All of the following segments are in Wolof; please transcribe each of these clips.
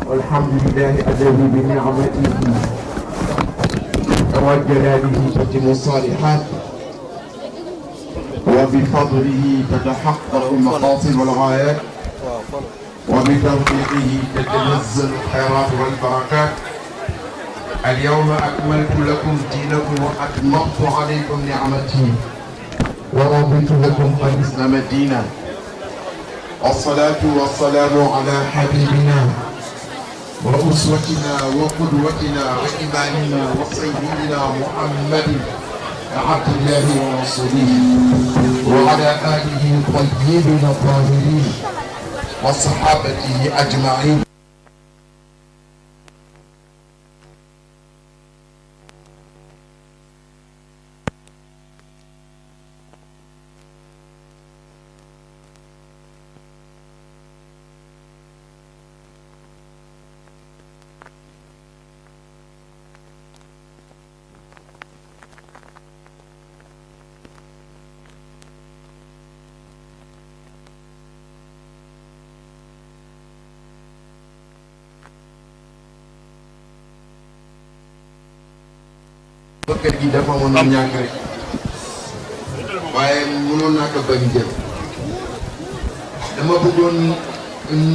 والحمد لله الذي بنعمته وجلاله تتم الصالحات وبفضله تتحقق المقاصد والغايات وبتوفيقه تتنزل الخيرات والبركات. اليوم أكملت لكم دينكم وأتممت عليكم نعمتي ورضيت لكم الإسلام دينا. الصلاة والسلام على حبيبنا وأسوتنا وقدوتنا وإمامنا وسيدنا محمد عبد الله ورسوله وعلى آله الطيبين الطاهرين وصحابته أجمعين. kër gi dafa mën a ñàkk rek waaye mënoon naa ko bañ jël dama bëggoon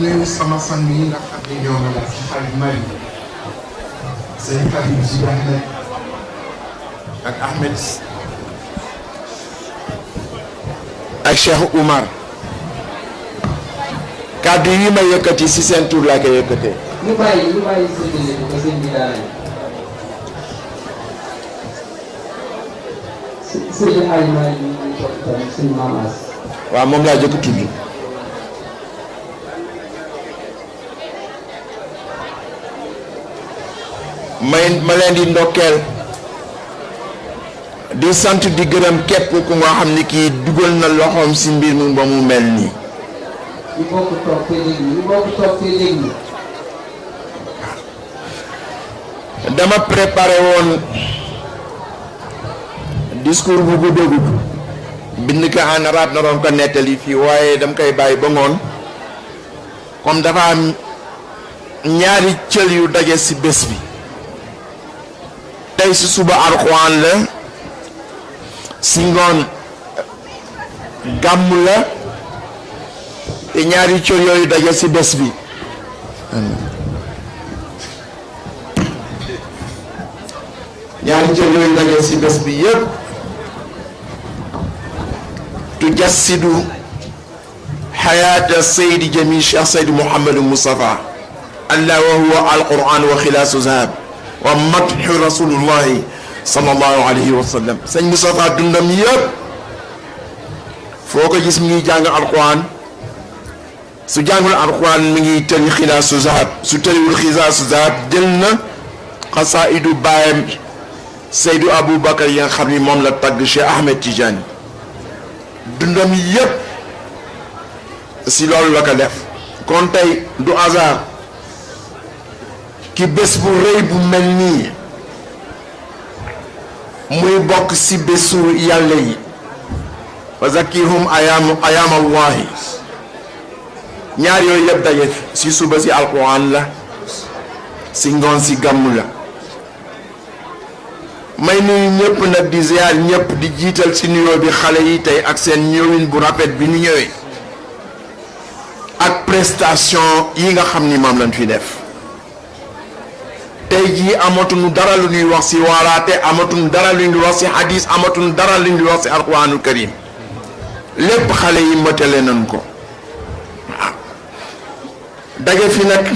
nuyu sama sang yi nga xam ne ñoo ma la si xarit Mari sëñ Habib si Ahmed ak Ahmed ak Cheikh Oumar kàddu yi ma yëkkati si seen tur laa koy yëkkatee. ñu bàyyi séddale ko sëñ bi daal sëñ Aliou maa ngi toog tamit sëñ Mamas. waaw moom laa jëkk tudd. ma leen di ndokkeel di sant di gërëm képp ku nga xam ni kii dugal na loxoom si mbir mi ba mu mel nii. ñu bokk toog te déglu. dama préparé woon discours bu gudd bind ko en arabe naroon ko nettali fii waaye dama koy bàyyi ba ngoon comme dafa am ñaari cël yu daje ci bés bi. tey ci suba alxuraan la ci ngoon gàmm la te ñaari cël yooyu daje ci bés bi. ñaari cër yooyu daje ci bés bi yëpp tujassidu xayaata saydi jami cheikh saydi Mouhamadou Moustapha allah wa huwa alquran wa xilaasu zahab wa madxu rasulullahi sallallahu alayhi wa sallam. sëñ Moustapha dundam yëpp foo ko gis mi ngi jàng alquran su jàngul alquran mi ngi tëri xilaasu zahab su tëriwul xilaasu zahab jël na xasaidu baayam Seydou Aboubacar yi nga xam ni moom la tagg Cheikh Ahmed Tidiane dundam yépp si loolu la ko def. kon tey du hasard ki bés bu rëy bu mel nii muy bokk si bésu yàlla yi wa zakirhum ayaam allahi ñaar yooyu yëpp daje si suba si alquran la si ngoon si gàmmu la. may nuyu ñëpp nag di ziar ñëpp di jiital ci nuyoo bi xale yi tey ak seen ñëwin bu rafet bi ñu ñëwee ak prestation yi nga xam ni moom lañ fi def. tey jii amatuñu dara lu ñuy wax ci waaraate amatuñu dara lu ñuy wax ci hadis amatuñu dara lu ñuy wax ci alquranul karim lépp xale yi mëtale nañ ko waaw. daje fi nag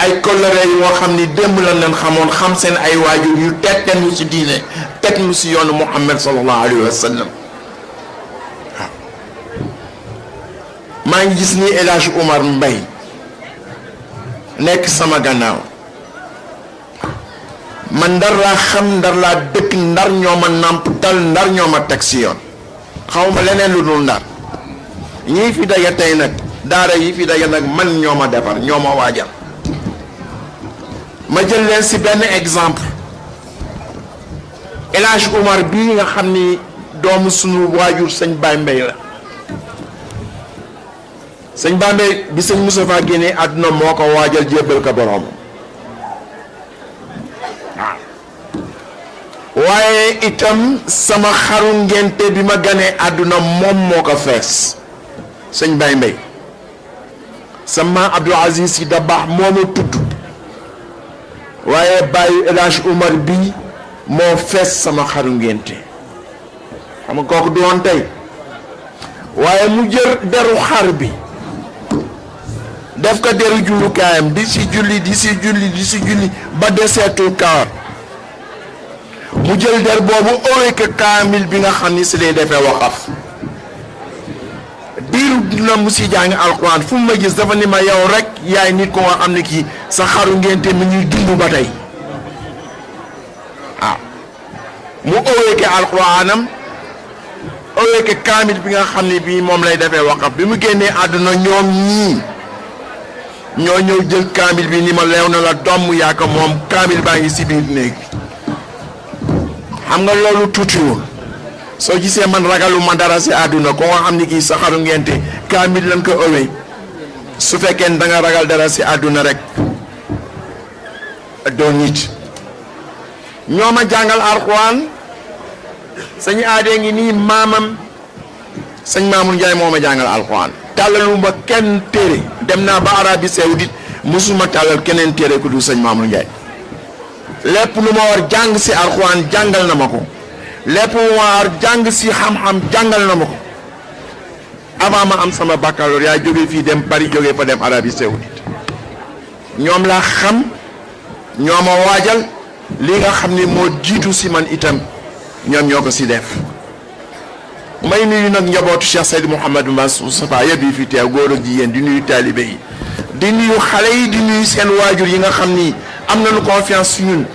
ay kollëre yoo xam ni démb la leen xamoon xam seen ay waajur yu teg ñu ci diine teg ñu ci yoonu Muhammad sallallahu alayhi wa sallam waaw. maa ngi gis ni El Hadj Oumar Mbaye nekk sama gannaaw man ndar laa xam ndar laa dëkk ndar ñoo ma nàmputal ndar ñoo ma teg ci yoon xaw ma leneen lu dul ndar ñii fi daje tey nag daara yi fi daje nag man ñoo ma defar ñoo ma waajal. ma jël leen ci benn exemple El Hadj Oumar bii nga xam ni doomu sunu waajur sëñ Baye Mbaye la sëñ Bambey bi sëñ Moustapha génnee àdduna moo ko waajal jébbal ko borom waaye itam sama xaru ngente bi ma ganee àdduna moom moo ko fees sëñ Bambey sama Abdou Aziz Sy Dabakh moo ma tudd waaye bàyyi El Hadj Oumar bi moo fees sama xaru ngente xam nga kooku du woon tey waaye mu jël deru xar bi def ko deru jullukaayam di si julli ba deseetul kawar mu jël der boobu owee ko kaamil bi nga xam ni si lay defee waqaf diiru dina mu si jàng alquran fu mu ma gis dafa ni ma yow rek yaay nit ko nga xam ne kii sa xaru ngénte mi ñuy dund ba tey waaw mu owee ko alquranam owee ko kaamil bi nga xam ne bii moom lay defee waqaf bi mu génnee àdduna ñoom ñii ñoo ñëw jël kaamil bi ni ma leew na la doom yaa ko moom kaamil baa ngi si biir néeg bi xam nga loolu tuutiwul soo gisee man ragalu ma dara si àdduna ko nga xam ni kii sa xaru ngente kaamil lañ ko owee su fekkee da nga ragal dara si àdduna rek doo nit ñoo ma jàngal alxuraan sëñ aadee ngi nii maamam sëñ Mamour Ndiaye moo ma jàngal alxuraan tàllalu ma kenn téere dem naa ba Arabie Saoudite musuma tàllal keneen téere ku du sëñ Mamour Ndiaye lépp lu ma war jàng si alxuraan jàngal na ma ko lépp lu ma war jàng si xam-xam jàngal na ma ko avant ma am sama baccalauréat jógee fii dem Paris jógee fa dem Arabie Saoudite ñoom laa xam ñoo ma waajal li nga xam ni moo jiitu si man itam ñoom ñoo ko si def may nuyu nag njabootu Cheikh Seydou Mouhamadou Moustapha yëpp yi fi teew góor ak jigéen di nuyu taalibe yi di nuyu xale yi di nuyu seen waajur yi nga xam ni am nañu confiance si ñun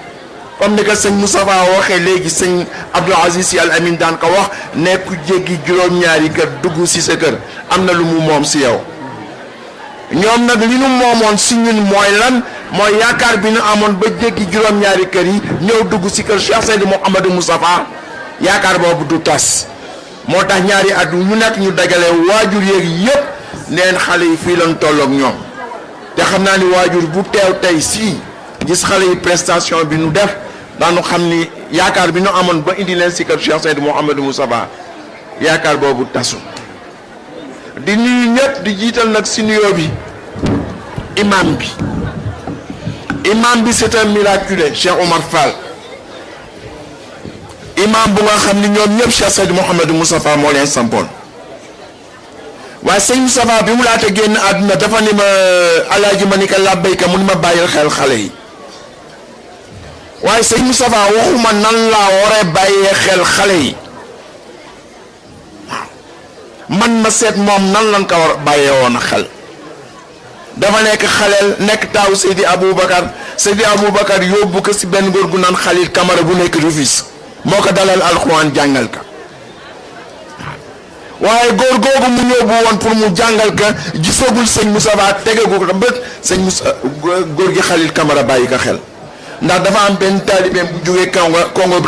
comme ni ko sëñ Moustapha waxee léegi sëñ Abdou Aziz Sy Al Amine daan ko wax ne ku jéggi juróom-ñaari kër dugg si sa kër am na lu mu moom si yow ñoom nag li nu moomoon si ñun mooy lan mooy yaakaar bi nu amoon ba jéggi juróom-ñaari kër yi ñëw dugg si kër Cheikh Seydou Mouhamadou Moustapha yaakaar boobu du tas moo tax ñaari at ñu nekk ñu dagale waajur yeeg yëpp neen xale yi fii lañ tolloog ñoom te xam naa ni waajur bu teew tey sii gis xale yi prestation bi nu def daanu xam ni yaakaar bi nu amoon ba indi leen si kër Cheikh Seydou Mouhamadou Moustapha yaakaar boobu tasu di nuyu ñëpp di jiital nag si nuyoo bi imam bi c'est un miraculé Cheikh Omar Fall imam bu nga xam ni ñoom ñëpp Cheikh Seydou Mouhamadou Moustapha moo leen sampoon waaye sëñ Moustapha bi mu laata génn àdduna dafa ni ma alaaji ma ni ko làbbayka mu ni ma bàyyil xel xale yi waaye sëñ Moustapha waxuma nan laa waree bàyyee xel xale yi man ma seet moom nan lan ko war bàyyee woon a xel dafa nekk xaleel nekk taaw Seydi Aboubacar yóbbu ko si benn góor gu naan Khalil Camara bu nekk Rufisque moo ko dalal alxuraan jàngal ka waaye góor googu mu yóbbu woon pour mu jàngal ka gisagul sëñ Moustapha tegegu ko bët sëñ Moussa góor gi Khalil Camara bàyyi ko xel ndax dafa am benn taalibeem bu jógee Congo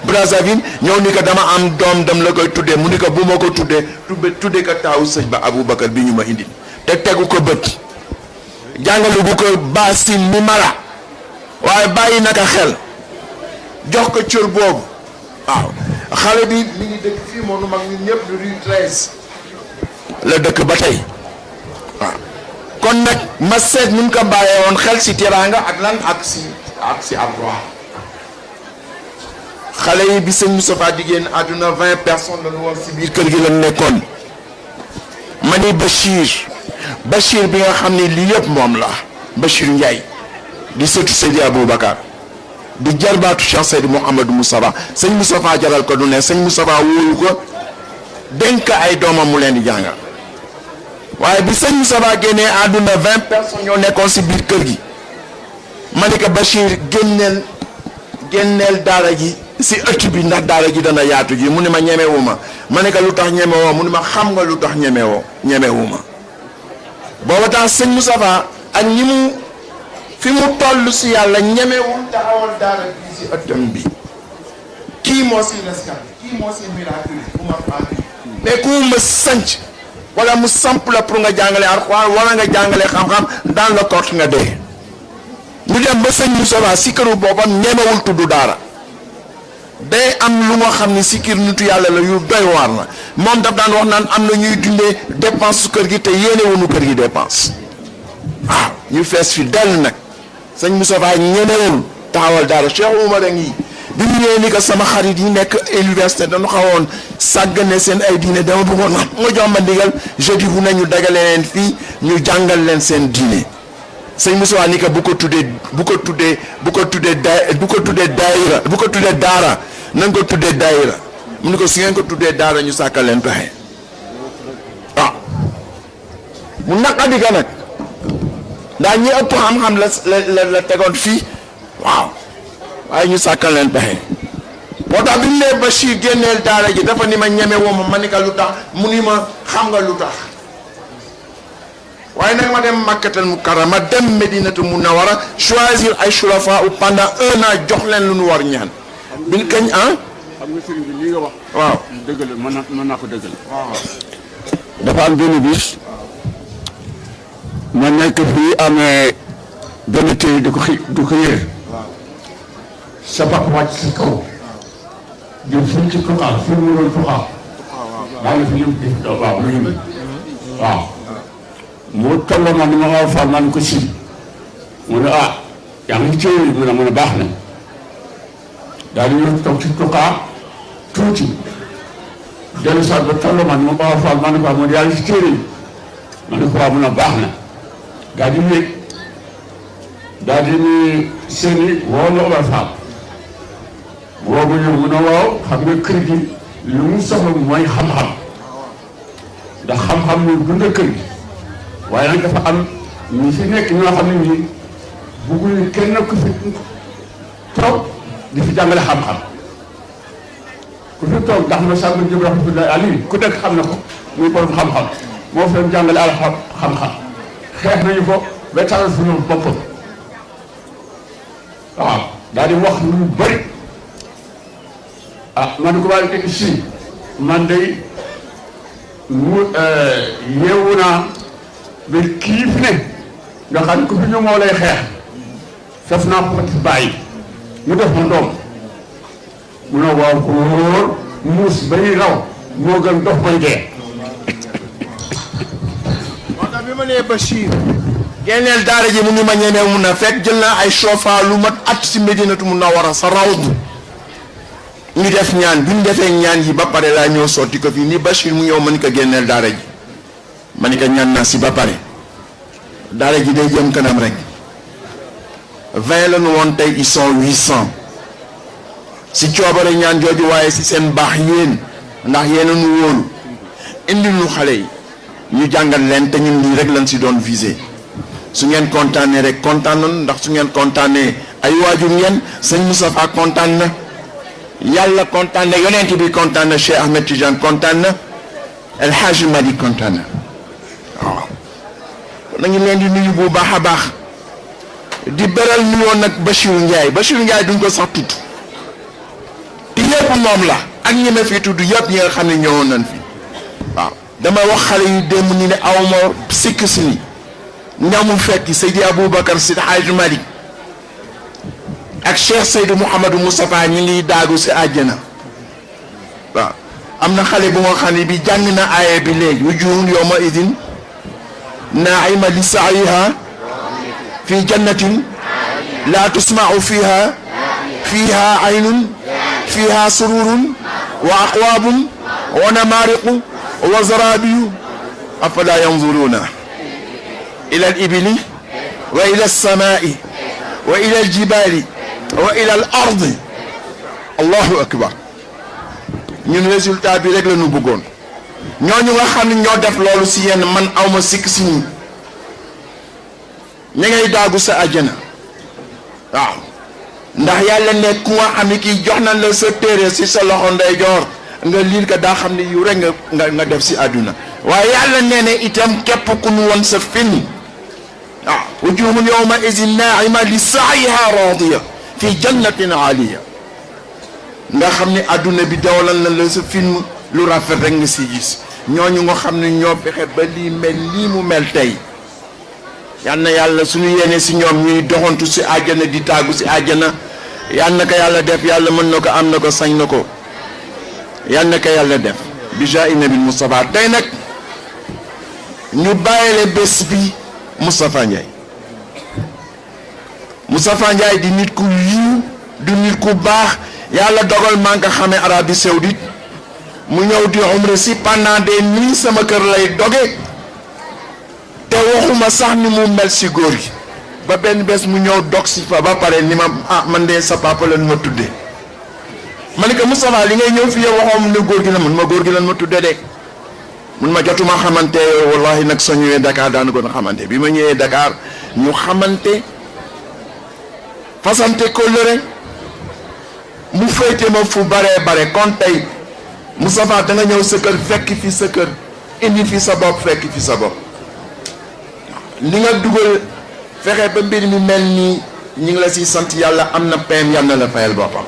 Brazzaville ñëw ni ko dama am doom dam la koy tuddee mu ni ko bu ma ko tuddee ko taawu sëñ ba Aboubacar bi ñu ma indi te tegu ko bët jàngalu bu ko baasin mi mala waaye bàyyi naka xel jox ko cër boobu waaw xale bi mi ngi dëkk fii moom mag ñun ñëpp du rue 13 la dëkk ba tey waaw kon nag ma seet ni mu ko bàyyee woon xel si teraanga ak lan ak si alquran xale yi bi sëñ Moustapha di génn àdduna 20 personnes la ñu woon si biir kër gi la nekkoon ma ni Bachir bi nga xam ne lii yëpp moom la Bachir Ndiaye di sëtu Seydi Aboubacar di jarbaatu Cheikh Seydou Mouhamadou Moustapha sëñ Moustapha jaral ko du ne sëñ Moustapha wóolu ko dénk ay doomam mu leen di jàngal waaye bi sëñ Moustapha génnee àdduna 20 personnes ñoo nekkoon si biir kër gi ma ne ko Bachir génneel daara ji si ëtt bi ndax daara ji dana yaatu ji mu ne ma ñemewuma ma ne ko lu tax ñemewoo mu ne ma xam nga lu tax ñemewuma booba tax sëñ Moustapha ak ñi mu fi mu toll si yàlla ñemewul taxawal daara bi si ëttam bi kii moo si rescapé kii moo si miracle bu ma faati mais ku ma sanc wala mu samp la pour nga jàngale alxuraan wala nga jàngale xam-xam dans le corps nga dee. ñu dem ba sëñ Moustapha sikkaru boppam ñemewul tudd daara day am lu nga xam ni sikkir nitu yàlla la yu doy waar na moom daf daan wax naan am na ñuy dundee dépense su kër gi te yéene wuñu kër gi dépense waaw ñu fees fi dell nag sëñ Moustapha ñemewul taxawal daara Cheikh Oumar a ngi bi mu ñëwee ni ko sama xarit yi nekk université dañu xawoon sàggane seen ay diine dama bëggoon nga jox ma ndigal jeudi bu ne ñu dagale leen fii ñu jàngal leen seen diine sëñ Moussa ni ko bu ko tuddee daara nañ ko tuddee daayira mu ni ko su ngeen ko tuddee daara ñu sàkkal leen pexe ah mu naqadi ka nag ndax ñi ëpp xam-xam la tegoon fii waaw waaye ñu sàkkal leen pexe moo tax bi mu nee Bachir génneel daara ji dafa ni ma ñeme woo ma ni ka lu tax mu ni ma xam nga lu tax waaye nag ma dem Makkatal Mukarrama dem Medinatu Munawara choisir ay surafa u pendant 1 an jox leen lu nu war ñaan bi kañ ah. xam nga sëriñ bi li nga wax. waaw dëgg la mën naa ko dëggal. waaw. dafa am benn bis ma nekk fii amee benn téere di ko yër. sa papa wàcc si kaw. jëm fii ci tuxaar fii mu doon tuxaar. daa ngi fi ñëw di waaw lu ñu waaw. mu tolloo ma ni ma waaw Fall man ko si mu ne ah yaa ngi ci téere mu ne baax na. daal di ñëw toog ci tuqaa tuuti dellu saat ba tolloo ma ni ma waaw Fall man ko mu ne yaa ngi ci téere yi ma ne ko waaw mun a baax na daal di nekk daal di ni seeni woo la Omar Fall woo ba ñëw mu ne waaw xam nga kër gi lu mu soxla mooy xam-xam ndax xam-xam mu dund kër gi waaye nag dafa am ñi fi nekk ñoo xam ne ñii bugguñu kenn ku fi toog di fi jàngale xam-xam ku fi toog ndax ma sàmm jëm rahmatullahi alayhi ku nekk xam na ko muy borom xam-xam moo fi doon jàngale al xam-xam xeex nañu ko ba taral fu ñoom boppam waaw daal di wax lu bëri ah man ko waa teg si man day mu yeewu naa ba kii fi ne nga xam ku fi ñëw moo lay xeex def naa ko ci bàyyi mu def ma doom mu ne waaw ko wóor muus bay raw moo gën dox bay dee. moo tax bi ma nee Bachir génneel daara ji mu ngi ma ñemee mun na fekk jël naa ay sofa lu mat at si Medinatu Munawara sa rawdu ñu def ñaan bi ñu defee ñaan yi ba pare laa ñëw sotti ko fii ni Bachir mu ñëw ma ni ko génneel daara ji ma ni ko ñaan naa si ba pare daara ji day jëm kanam rek 20 la ñu woon tey ils sont 800 si coobare ñaan jooju waaye si seen baax yéen ndax yéen a nu wóolu indil nu xale yi ñu jàngal leen te ñun lii rek lañ si doon visé su ngeen kontaanee rek kontaan nañu ndax su ngeen kontaanee ay waajur ngeen sëñ Moustapha kontaan na yàlla kontaan na yonent bi kontaan na Cheikh Ahmed Tidiane kontaan na El Hadj Madi kontaan na waaw nañu leen di nuyu bu baax a baax di beral nuyoo nag Bachir Ndiaye duñ ko sax tudd te yëpp moom la ak ñi ma fi tudd yëpp ñi nga xam ne ñëwoon nañ fi waaw dama wax xale yu démb ni ne awma sikk si ni ñamu fekk Seydi Aboubacar Sy Hadj Malick ak Cheikh Seydou Mouhamadou Moustapha ñi ngi daagu si àjjana waaw am na xale bu nga xam ne bi jàng na aaya bi léegi wujuhun yawma idin naa'ima li sa'yiha fi jannatin la tusma'u fiha aynun fiha sururun wa aqwabun wa namariqu wa zarabiyu afala yanzuruna ila al-ibili wa ila as-sama'i wa ila al-jibali wa ila al-ardi allahu akbar ñun résultat bi rek la ñu bëggoon ñooñu nga xam ne ñoo def loolu si yenn man awma sikk si ñi ña ngay daagu sa àjjana waaw ndax yàlla ne ku nga xam ne kii jox na la sa téere si sa loxo ndeyjoor nga liir ka daa xam ne yu rek nga def si àdduna waaye yàlla nee ne itam képp ku nu woon sa film waaw wujuhun yawma izin naa'ima li sa'yiha raadiya fi jannatin aaliya nga xam ne àdduna bi dawalal na la sa film lu rafet rek nga si gis ñooñu nga xam ne ñoo fexe ba lii mel lii mu mel tey yal na yàlla suñu yéene si ñoom ñuy doxantu si àjjana di tàggu si àjjana yal na ko yàlla def yàlla mën na ko am na ko sañ na ko yal na ko yàlla def bi jaahi nabil Moustapha tey nag ñu bàyyile bés bi Moustapha Ndiaye Moustapha Ndiaye di nit ku yiw du nit ku baax yàlla dogal maa ngi ko xamee Arabie Saoudite mu ñëw di umra si pendant des nuits sama kër lay doge te waxuma sax ni mu mel si góor gi ba benn bés mu ñëw dog si fa ba pare ni ma man de sa papa lan ma tudde ma ne ko Moustapha li ngay ñëw fi yow waxoon ne góor gi la mun ma góor gi lan ma tudde de mun ma jotuma xamante wallahi nag soo ñëwee Dakar daanu ko na xamante bi ma ñëwee Dakar ñu xamante fasante kóllëre mu féete ma fu bare kon tey Moustapha da nga ñëw sa kër fekk fi sa kër indi fi sa bopp fekk fi sa bopp li nga dugal fexe ba mbir mi mel nii ñu ngi la si sant yàlla am na PM yal na la fayal boppam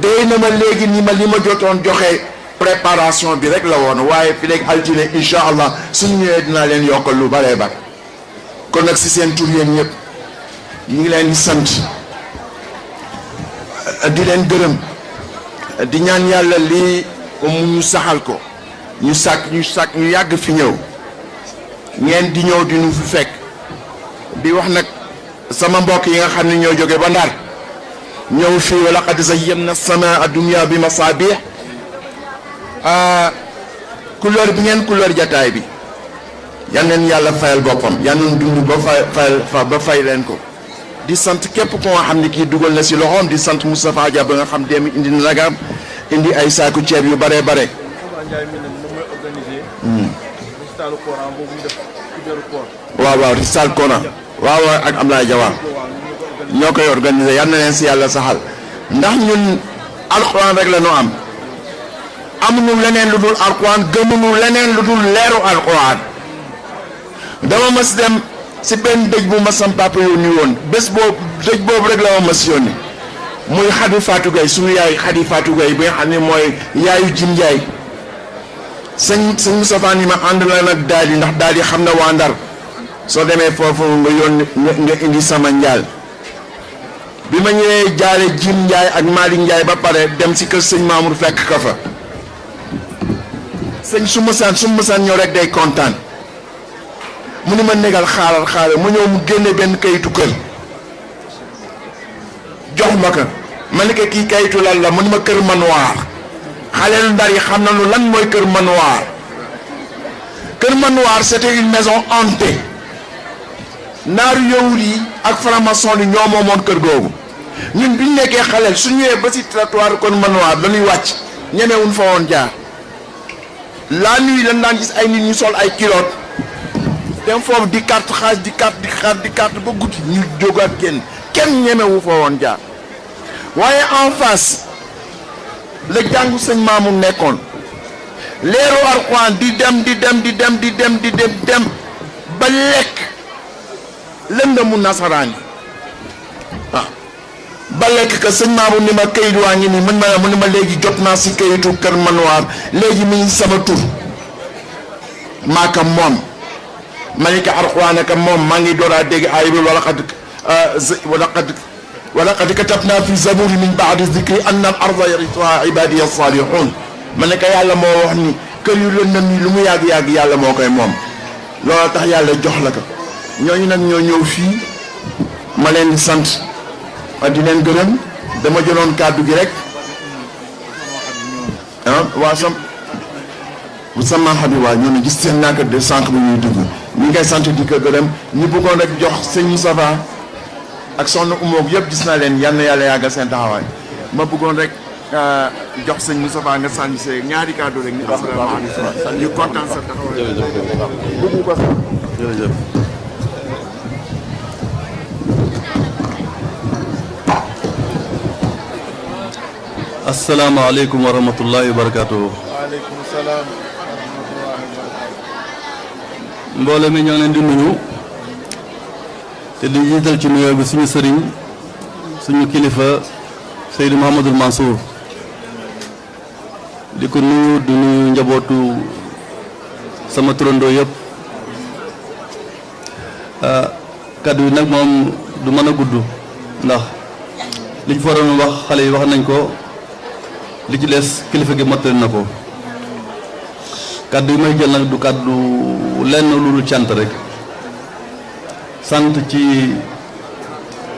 déy na ma léegi ni ma li ma jotoon joxe préparation bi rek la woon waaye fi léegi altine incha allah suñu ñëwee dinaa leen yokkal lu bare kon nag si seen tur yéen ñëpp ñu ngi leen di sant di leen gërëm di ñaan yàlla lii mu ñu saxal ko ñu yàgg fi ñëw ngeen di ñëw di nu fi fekk di wax nag sama mbokk yi nga xam ne ñoo jóge ba Ndar ñëw fii wa laqad zayyana samaa dunya bi masaabih couleur bi ngeen couleur jataay bi yal neen yàlla fayal boppam yal neen dund ba fay leen ko di sant képp ko nga xam ne kii dugal na si loxoom di sant Moustapha Dia ba nga xam dem indi na nagam indi ay saaku ceeb yu bare waaw ristal Coran waaw ak Ablaye Diawar ñoo koy organisé yal na leen si yàlla saxal ndax ñun alquran rek la ñu am amuñu leneen lu dul alquran gëmuñu leneen lu dul leeru alquran dama mas dem si benn dëj bu ma sam papa yónni woon bés boobu dëj boobu rek la ma mas yónni muy Xadi Fatou Gueye suñu yaay Xadi Fatou Gueye bi nga xam ne mooy yaayu Jim Ndiaye sëñ Moustapha ni ma ànd la nag daal di ndax daal di xam na waa Ndar soo demee foofu nga yónni nga indi sama njaal bi ma ñëwee jaale Jim Ndiaye ak Malick Ndiaye ba pare dem si kër sëñ Mamour fekk ka fa sëñ su masaan ñëw rek day kontaan mu ni ma negal xaaral mu ñëw mu génne benn kayitu kër jox ma ko ma ne ko kii kayitu lan la mu ni ma kër manoir xale lu Ndar yi xam nañu lan mooy kër manoir c'était une maison hantée naaru yowul yi ak franc-maçon yi ñoo moomoon kër googu ñun biñ nekkee xaleel su ñëwee ba si trottoir kër manoir dañuy wàcc ñemewuñ fa woon jaar la nuit dañ daan gis ay nit ñu sol ay kiloot dem foofu di carte xaaj di carte ba guddi ñu jógaat kenn ñemewu fa woon jaar waaye en face la jàngu sëñ Maamu nekkoon leeru Alxuraan di dem ba lekk lëndëmu nasaraan yi waaw ba lekk ka sëñ Maamu ni ma kayit waa ngi nii mu ni ma léegi jot naa si kayitu kër manoir léegi mi ngi sama tur maaka moom malika Alxuraan ka moom maa ngi door a dégg aay bi walaqad katabna fi zaburi min baadi zikri anna al arda yarisuha ibadiya salihun ma ne ko yàlla moo wax ni kër yu lëndëm yi lu mu yàgg yàlla moo koy moom loolu tax yàlla jox la ko ñooñu nag ñoo ñëw fii ma leen di sant di leen gërëm dama jëloon kàddu gi rek waa sama xabi waa ñoo ne gis seen naaka de sànq bi ñuy dugg ñi ngay sant di ko gërëm ñu bëggoon rek jox sëñ Moustapha ak soxna Umoog yëpp gis naa leen yal na yàlla yàggal seen taxawaay ma bëggoon rek jox sëñ Moustapha nga sànni see ñaari kàddu rek ni asalaamaaleykum ñu kontaan sa taxawaay bëgg ko sax jërëjëf asalaamaaleykum wa rahmatullahi wa barakaatuhu. waaleykum salaam. mbooloo mi ñoo ngi leen di nuyu te di jiital ci nuyoo bi suñu sëriñ suñu kilifa Seydou Mouhamadul Mansour di ko nuyu di nuyu njabootu sama turandoo yëpp kaddu yi nag moom du mën a gudd ndax liñ fa waroon wax xale yi wax nañ ko li ci des kilifa gi mottali na ko kaddu yi may jël nag du kaddu lenn lu dul cant rek sant ci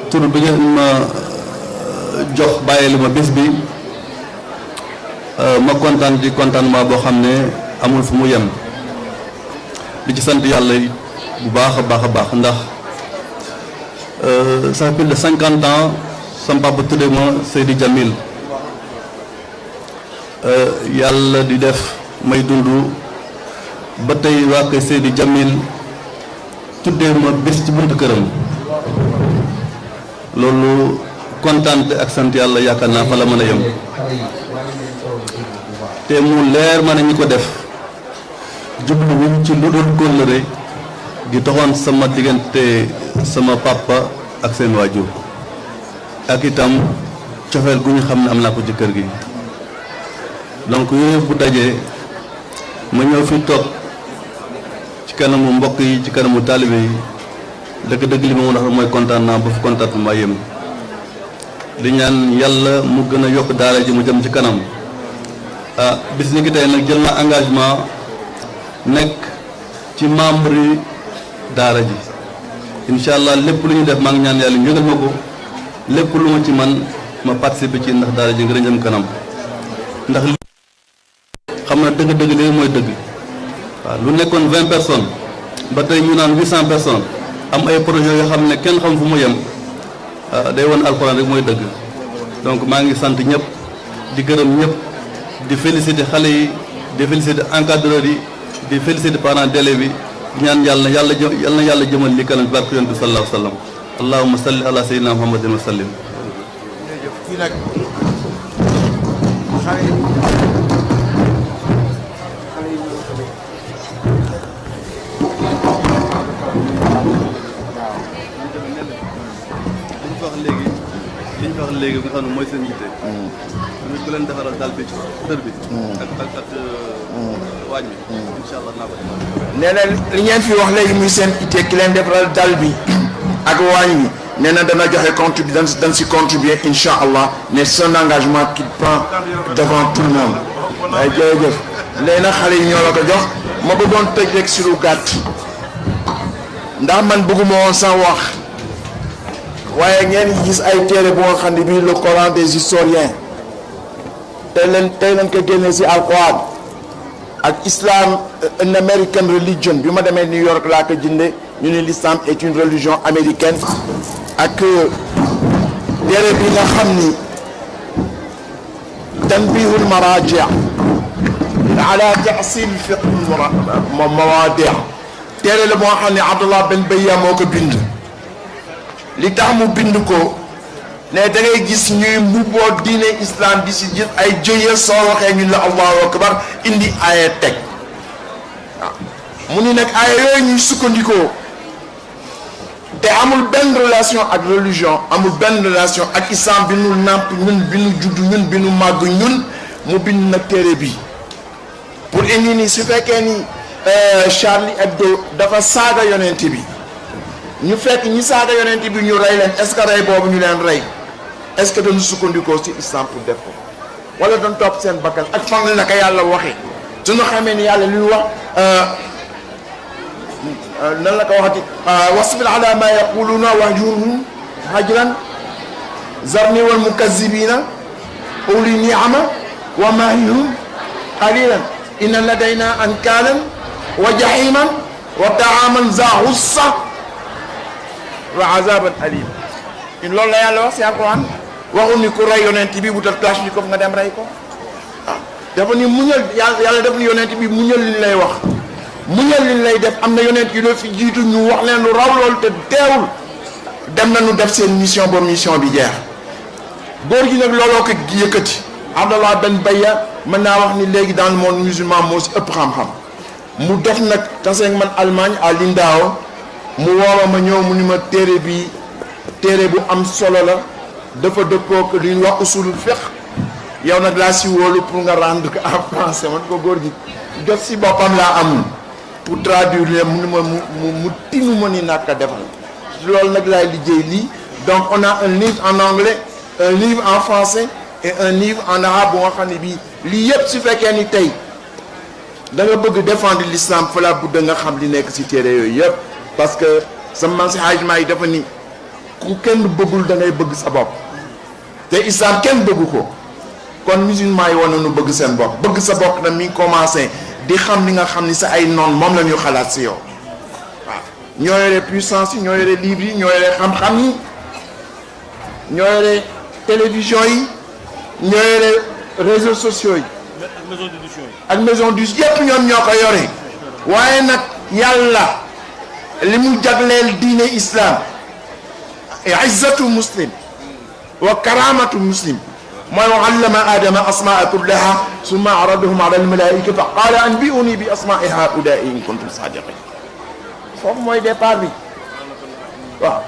tur bi ngeen ma jox bàyyi ma bés bi ma kontaan ci contentement boo xam ne amul fu mu yem di ci sant yàlla bu baax a baax a baax ndax ça fait plus de 50 ans sama papa tuddee ma Seydi Jamil yàlla di def may dund ba tey waa kër Seydi Jamil tuddee ma bés ci buntu këram loolu kontaan ak sant yàlla yaakaar naa fa la mën a yem te mu leer ma ne ñi ko def jublu wuñ ci lu dul kóllëre di toxoon sama diggante sama papa ak seen waajur ak itam cofeel gu ñu xam ne am naa ko ci kër gi donc yooyu bu dajee ma ñëw fi toog ci kanamu mbokk yi ci kanamu taalibe yi dëgg-dëgg li ma mën a wax mooy kontaan naa ba fi kontaan ma yem di ñaan yàlla mu gën a yokk daara ji mu jëm ci kanam bis ni ki tey nag jël naa engagement nekk ci membre yi daara ji incha allah lépp lu ñu def maa ngi ñaan yàlla ñu yëgal ma ko lépp lu ma ci man ma participer ci ndax daara ji ngir a jëm kanam ndax xam na dëgg-dëgg léegi mooy dëgg waaw lu nekkoon 20 personnes ba tey ñu naan 800 personnes am ay projets yoo xam ne kenn xam fu mu yem day won alxuraan rek mooy dëgg donc maa ngi sant ñëpp di gërëm ñëpp di féliciter xale yi di féliciter encadreurs yi di féliciter parents d'élèves yi di ñaan yàlla na yàlla jëmal li kanam barke yonent bi sallallahu alayhi wa sallam allahumma salli ala sayyidina muhammadin wa sallim. kii nag li ñu wax léegi nga xam ne mooy seen yitte. tamit ku leen defaral dal bi tër bi. ak waañ bi. incha allah naa ko defal. nee na li ngeen fi wax léegi muy seen yitte ki leen defaral dal bi ak waañ bi nee na dana joxe contribuer dañ si contribuer incha allah mais c'est un engagement qu'il prend devant tout le monde. waaye jërëjëf léegi nag xale yi ñoo la ko jox ma bëggoon tëj rek si lu gàtt ndax man bëgguma woon sax wax. waaye ngeen gis ay téere bu nga xam ne bii le Coran des historiens tey leen ko génne si alquran ak islam an American religion bi ma demee New York laa ko jënde ñu ne l'islam est une religion américaine ak téere bi nga xam ni tanbihul maraji ala ta'sil fiqh mawadi téere la moo xam ne Abdullah Ben Bayya moo ko bind li tax mu bind ko ne da ngay gis ñuy mbubboo diine islam di si gis ay jëye soo waxee ñun la allahu akbar indi aaya teg waaw mu ni nag aaya yooyu ñuy sukkandikoo te amul benn relation ak religion amul benn relation ak islam bi nu nàmp ñun bi nu judd ñun bi nu màgg ñun mu bind nag téere bi pour indi ni su fekkee ni Charlie Hebdo dafa saaga yonent bi ñu fekk ñi saaga yonent bi ñu rey leen est-ce que rey boobu ñu leen rey est-ce que dañu sukkandikoo ci islam pour def ko wala dañ topp seen bakkan ak fan la ko yàlla waxee suñu xamee ni yàlla li ñu wax nan la ko waxati wasbir ala ma yaquluna wahjurhum hajran zarni wal mukazzibina uli ni'ama wa mahilhum qalilan inna ladayna ankalan wa jahiman wa ta'aman za hussa wa azaban alim loolu la yàlla wax si alquran waxul ni ku rey yonent bi wutal kalachnikov nga dem rey ko ah dafa ni muñal yàlla def ni yonent bi muñal liñ lay wax muñal liñ lay def am na yonent yu la fi jiitu ñu wax leen lu raw loolu te teewul dem nañu def seen mission ba mission bi jeex góor gi nag looloo ko yëkkati Abdallah Ben Bayya mën naa wax ni léegi dans le monde musulman moo si ëpp xam-xam mu def nag taseeg man Allemagne à Lindau mu wooma ma ñëw mu ni ma téere bi téere bu am solo la dafa dëppoo ko li ñu wax usulul fiqh yow nag laa si wóolu pour nga rendre ko en français man ko góor gi jot si boppam laa amul pour traduire leen mu tinu ma ni naka defal loolu nag laay liggéey lii donc on a un livre en anglais un livre en français et un livre en arabe bu nga xam ne bii lii yëpp su fekkee ni tey da nga bëgg défendre l'islam fa la budda nga xam li nekk ci téere yooyu yëpp parce que sama man si xaajement yi dafa ni ku kenn bëggul da ngay bëgg sa bopp te islam kenn bëggu ko kon musulman yi war nañu bëgg seen bopp bëgg sa bopp nag mi ngi commencé di xam li nga xam ni sa ay noon moom la ñu xalaat si yow waaw ñoo yore puissance yi ñoo yore livre yi ñoo yore xam-xam yi ñoo yore télévision yi ñoo yore réseaux sociaux yi ak maison d'édition yépp ñoom ñoo ko yore waaye nag yàlla li mu jagleel diine islam izzatu muslim wa karamatu muslim mooy wa allama adama asmaa kullaha summa aradahum ala almalaika fa qala anbi'uni bi asma'i haula'i in kuntum sadiqin foofu mooy départ bi waaw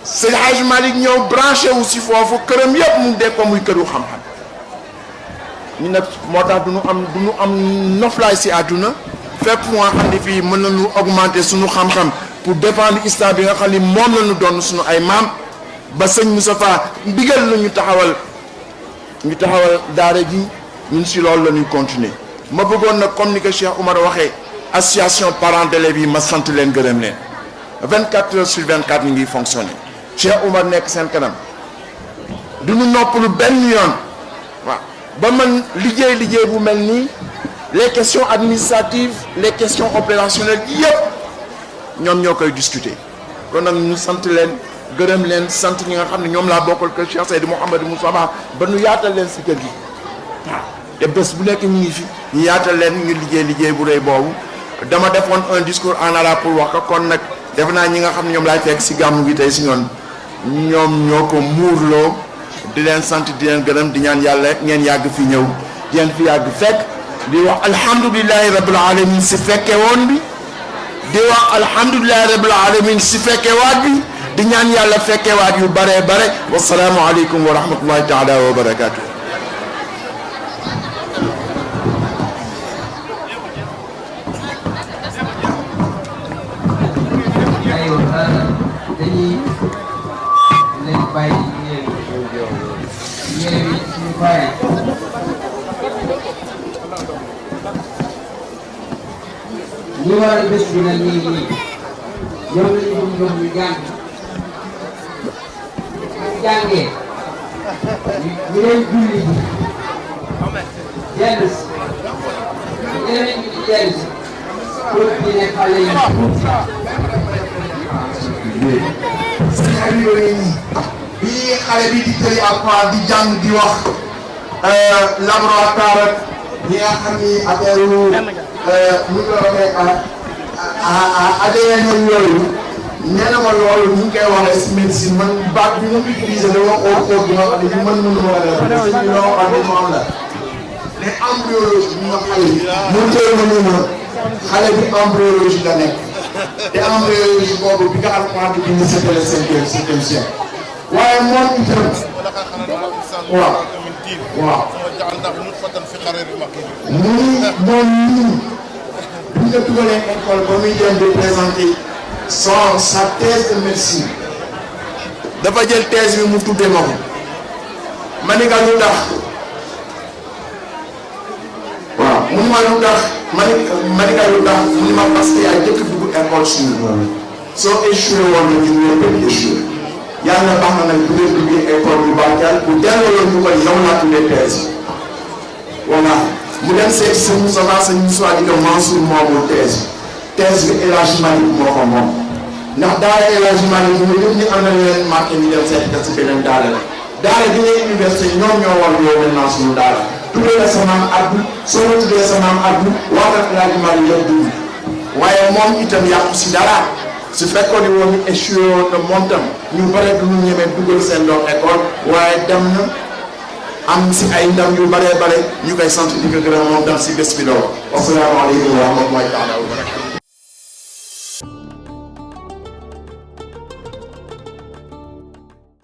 Seydi Hadji Malick ñëw branché wu si foofu këram yëpp mu def ko muy këru xam-xam ñu nag moo tax du ñu am noflaay si àdduna fépp fu nga xam ne fii mën nañu augmenter suñu xam-xam pour défendre islam bi nga xam ni moom la ñu doon suñu ay maam ba sëñ Moustapha ndigal la ñu taxawal daara ji ñun si loolu la ñuy continuer ma bëggoon nag comme ni ko Cheikh Oumar waxee association parents d'élèves yi ma sant leen gërëm leen 24 heures sur 24 ñu ngi fonctionner Cheikh Oumar nekk seen kanam du ñu noppalu benn yoon waaw ba man liggéey bu mel nii les questions administratives les questions opérationnelles yëpp ñoom ñoo koy discuter kon nag ñu sant leen gërëm leen sant ñi nga xam ne ñoom laa bokkal kër Cheikh Seydi Mouhamadou Moustapha ba nu yaatal leen si kër gi waaw te bés bu nekk ñu ngi fi ñu yaatal leen ñu liggéey bu rëy boobu dama defoon un discours en arabe pour wax ko kon nag def naa ñi nga xam ne ñoom laay fekk si gàmmu gi tey si ñoom ñoo ko muurloo di leen sant di leen gërëm di ñaan yàlla ngeen yàgg fi ñëw ngeen fi yàgg fekk di wax alhamdulilahi rabbil alamin si fekke woon bi di wax alhamdulilahi rabbil alamin si fekke waat bi di ñaan yàlla fekke waat yu bare bare wasalaamu aleykum wa rahmatullahi taala wa barakatuh dañuy leen bàyyi yeewi suñu bàyyi ñi waral bés bi nag nii ñoom lañu bëgg ñu jàng jàngee ñu leen julli ji dellu si ñeneen ñi di dellu si pour dine xale yi sëñ Habib bi xale bi di tëri alquran di jàng di wax laboratoire ak ñi nga xam ni affaire ñu ko waxee ADN yooyu nee na ma loolu ñu ngi koy waxee si médecine man baat bi ma utilisé dama xool bi nga xam ne ñu mënu ma def si loo xam ne moom la mais embryologie ñu nga xale yi mu teel ma ñu ma xale bi embryologie la nekk te embryologie boobu bi nga alquran di bind c'était le cinquième siècle waaye moom itam waaw muy moom nii bu ñu ko dugalee école ba muy dem di présenter sa thèse de médecine dafa jël thèse bi mu tuddee ma ko ma ni nga lu tax waaw mu ni ma lu tax ma ni nga lu tax mu ni ma parce que yaa jëkk dugg école suñu soo échoué woon na ñun ñoo bëgg échoué yàlla baax na nag bu dee duggee école bu barkeel bu delloo ñu ko yow laa tuddee thèse voilà mu dem seet sëñ Moustapha sëñ Moussa di ko Mansour moomul thèse bi El Hadji Malick moo ko moom ndax daara El Hadji Malick ñu ñëpp ñu am na leen marqué ñu dem seet ka si beneen daara la daara bi ngay université ñoom ñoo war yow maintenant suñu daara tuddee la sa maam Abdou soo la tuddee sa maam Abdou waatal El Hadji Malick yëpp dugg waaye moom itam yàqu si dara su fekkoon ni woon ñu échoué woon na moom tam ñu bare du ñu ñemee dugal seen doom école waaye dem na am si ay ndam yu bare ñu koy sant di ko gërëm moom tam si bés bi lool. wasalaamaaleykum wa rahmatullahi taala wa barakatuh